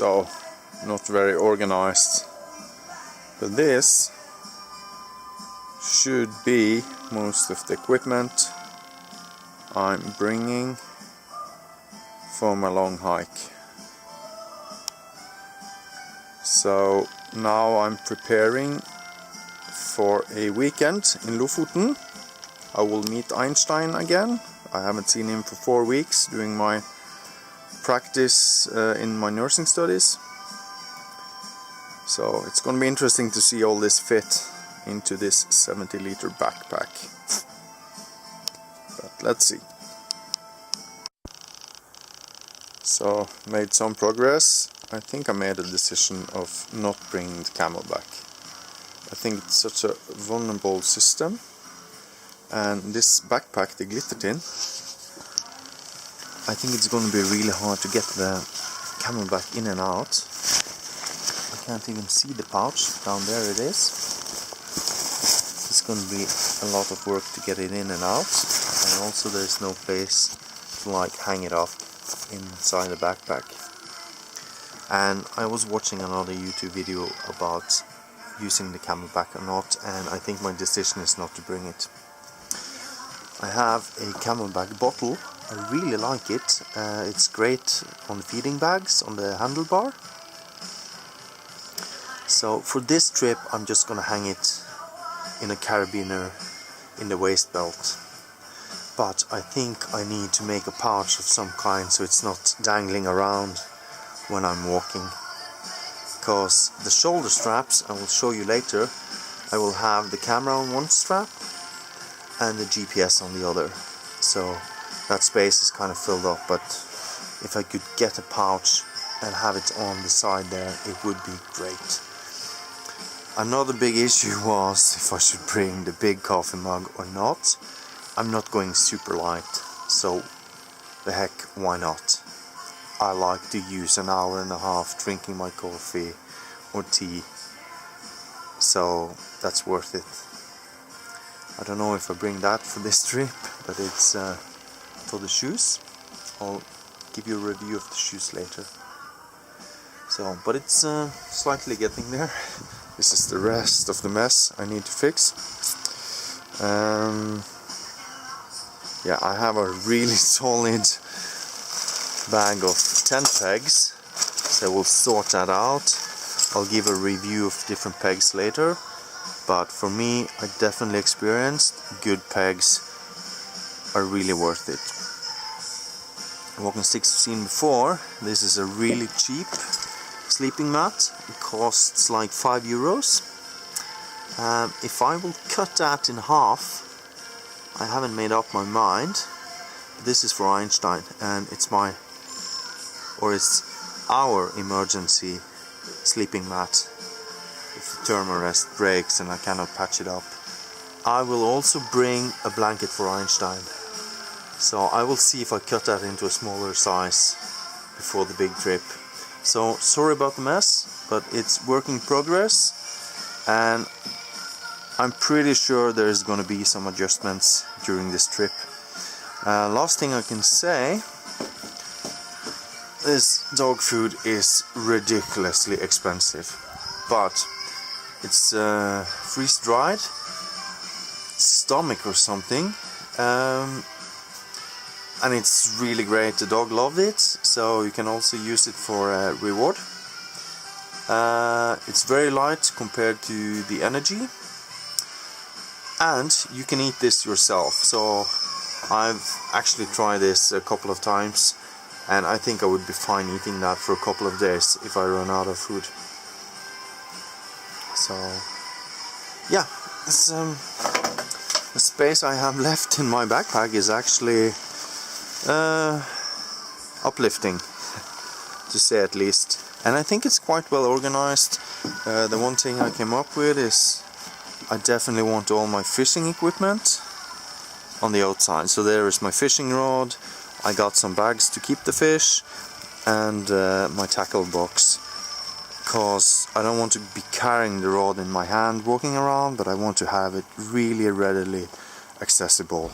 so not very organized. But this should be most of the equipment I'm bringing for my long hike. So now I'm preparing for a weekend in Lofoten. I will meet Einstein again. I haven't seen him for 4 weeks doing my practice in my nursing studies. So it's going to be interesting to see all this fit into this 70-liter backpack. But let's see. So made some progress. I think I made a decision of not bringing the camelback. I think it's such a vulnerable system, and this backpack, the glitter tin, I think it's going to be really hard to get the camelback in and out. I can't even see the pouch. Down there it is. It's going to be a lot of work to get it in and out, and also there's no place to like hang it up inside the backpack. And I was watching another YouTube video about using the camelback or not, and I think my decision is not to bring it. I have a camelback bottle. I really like it. It's great on the feeding bags, on the handlebar. So for this trip I'm just gonna hang it in a carabiner in the waist belt. But I think I need to make a pouch of some kind so it's not dangling around when I'm walking. Because the shoulder straps, I will show you later, I will have the camera on one strap and the GPS on the other. So that space is kind of filled up, but if I could get a pouch and have it on the side there, it would be great. Another big issue was if I should bring the big coffee mug or not. I'm not going super light, so the heck, why not? I like to use an hour and a half drinking my coffee or tea, so that's worth it. I don't know if I bring that for this trip, but it's for the shoes. I'll give you a review of the shoes later. So, but it's slightly getting there. This is the rest of the mess I need to fix. Yeah, I have a really solid bag of tent pegs, so we'll sort that out. I'll give a review of different pegs later, but for me, I definitely experienced good pegs are really worth it. Walking sticks I've seen before. This is a really cheap sleeping mat. It costs like €5. If I will cut that in half, I haven't made up my mind. This is for Einstein, and it's our emergency sleeping mat if the thermarest breaks and I cannot patch it up. I will also bring a blanket for Einstein, so I will see if I cut that into a smaller size before the big trip. So sorry about the mess, but it's work in progress, and I'm pretty sure there's going to be some adjustments during this trip. Last thing I can say, this dog food is ridiculously expensive, but it's freeze-dried stomach or something, and it's really great. The dog loved it, so you can also use it for a reward. It's very light compared to the energy, and you can eat this yourself. So I've actually tried this a couple of times, and I think I would be fine eating that for a couple of days if I run out of food. So yeah, the space I have left in my backpack is actually uplifting, to say at least. And I think it's quite well organized. The one thing I came up with is I definitely want all my fishing equipment on the outside. So there is my fishing rod, I got some bags to keep the fish, and my tackle box, because I don't want to be carrying the rod in my hand walking around, but I want to have it really readily accessible.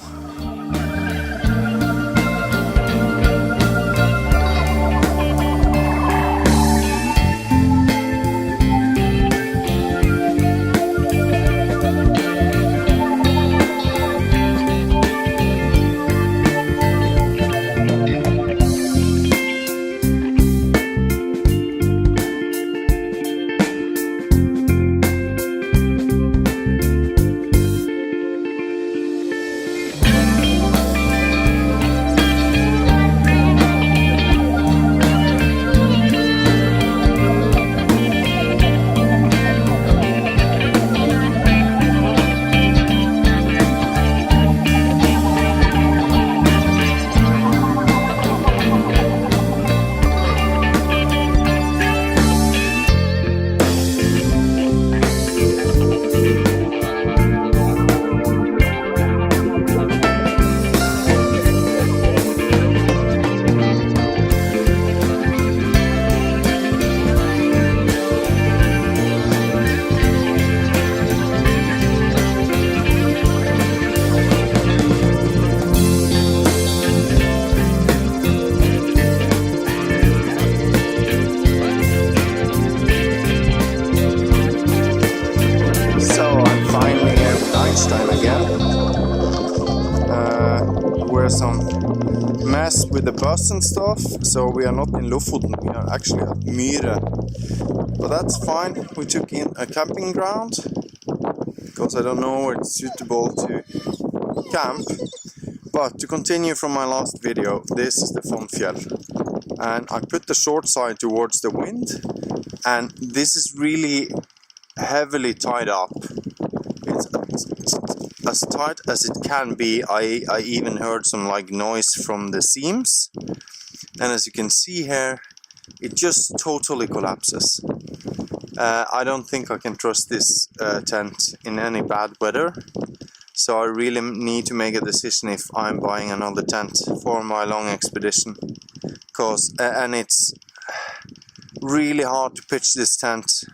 there's some mess with the bus and stuff, so we are not in Lofoten, we are actually at Myre. But that's fine, we took in a camping ground, because I don't know where it's suitable to camp. But to continue from my last video, this is the Fonfjell. And I put the short side towards the wind, and this is really heavily tied up. It's as tight as it can be. I even heard some like noise from the seams, and as you can see here, it just totally collapses. I don't think I can trust this tent in any bad weather, so I really need to make a decision if I'm buying another tent for my long expedition. And it's really hard to pitch this tent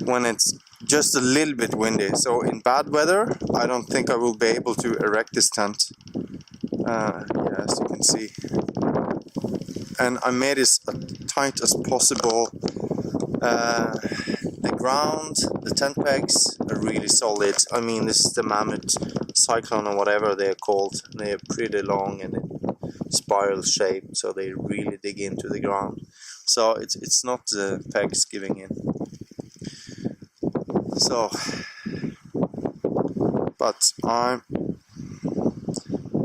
when it's just a little bit windy. So in bad weather, I don't think I will be able to erect this tent. Yeah, as you can see. And I made it as tight as possible. The ground, the tent pegs are really solid. I mean, this is the Mammoth Cyclone or whatever they're called. They're pretty long and spiral shaped, so they really dig into the ground. So it's not the pegs giving in. So, but I'm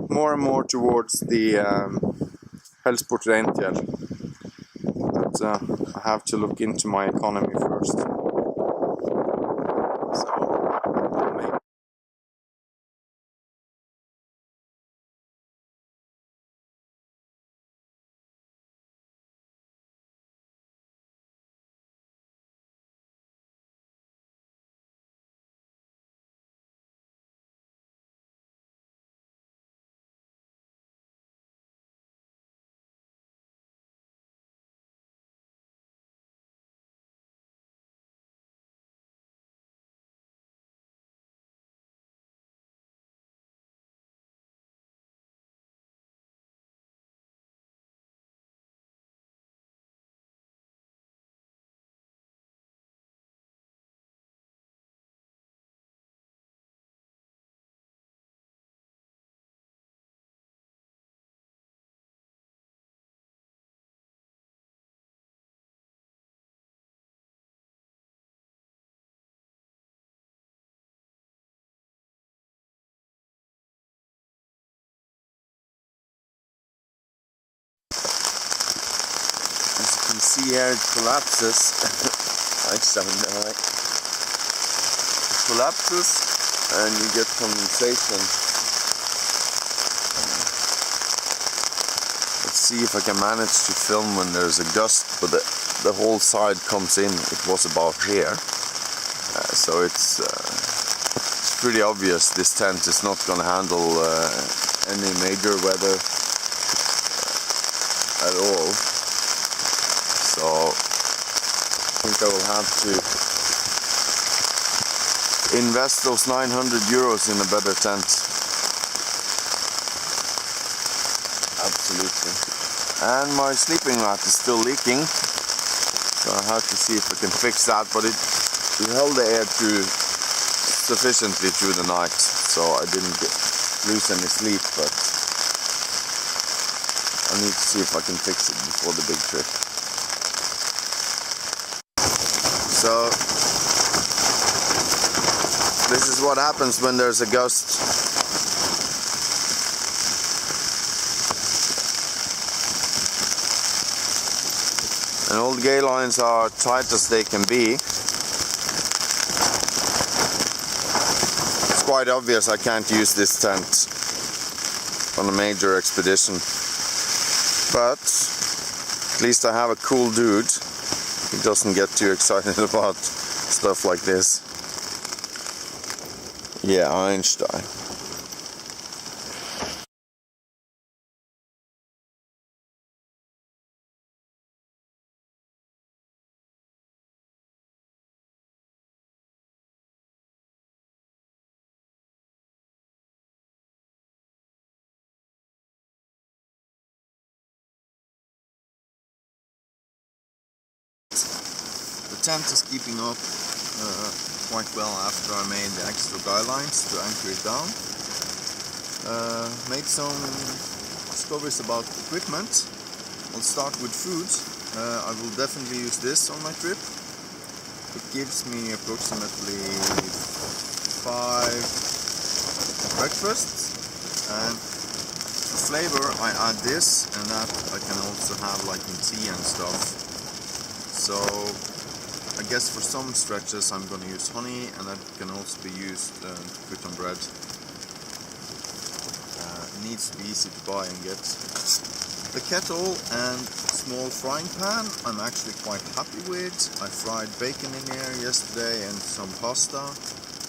more and more towards the Hellsport Reinfjell. But I have to look into my economy first. As you can see here, it collapses. It collapses and you get condensation. Let's see if I can manage to film when there's a gust, but the whole side comes in. It was about here. So it's pretty obvious this tent is not going to handle any major weather at all. So I think I will have to invest those 900 euros in a better tent. Absolutely. And my sleeping mat is still leaking, so I have to see if I can fix that, but it held the air sufficiently through the night, so I didn't lose any sleep, but I need to see if I can fix it before the big trip. So this is what happens when there's a gust. And all the gale lines are tight as they can be. It's quite obvious I can't use this tent on a major expedition. But at least I have a cool dude. He doesn't get too excited about stuff like this. Yeah, Einstein. The tent is keeping up quite well after I made the extra guy lines to anchor it down. made some discoveries about equipment. I'll start with food. I will definitely use this on my trip. It gives me approximately 5 breakfasts, and for flavor I add this, and that I can also have like in tea and stuff. So I guess for some stretches I'm going to use honey, and that can also be used to put on bread. It needs to be easy to buy and get. The kettle and small frying pan I'm actually quite happy with. I fried bacon in here yesterday and some pasta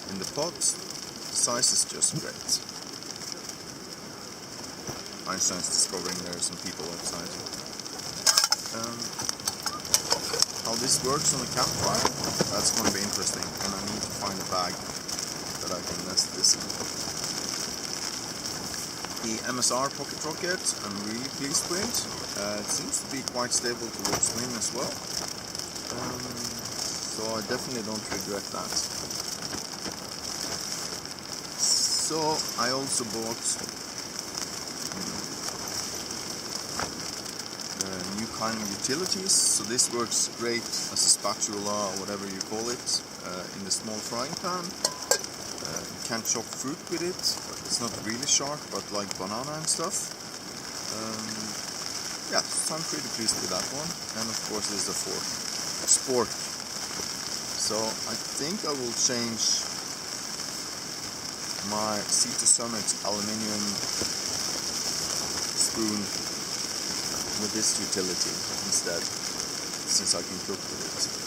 in the pot. The size is just great. Einstein's discovering there are some people outside. How this works on a campfire, that's going to be interesting, and I need to find a bag that I can nest this in. The MSR pocket rocket I'm really pleased with. It seems to be quite stable towards wind as well, so I definitely don't regret that. So I also bought new kind of utilities. So this works great as a spatula or whatever you call it in the small frying pan. You can chop fruit with it. It's not really sharp, but like banana and stuff. Yeah, so I'm pretty pleased with that one. And of course there's a fork. Spork. So I think I will change my Sea to Summit aluminium spoon with this utility instead, since I can cook with it.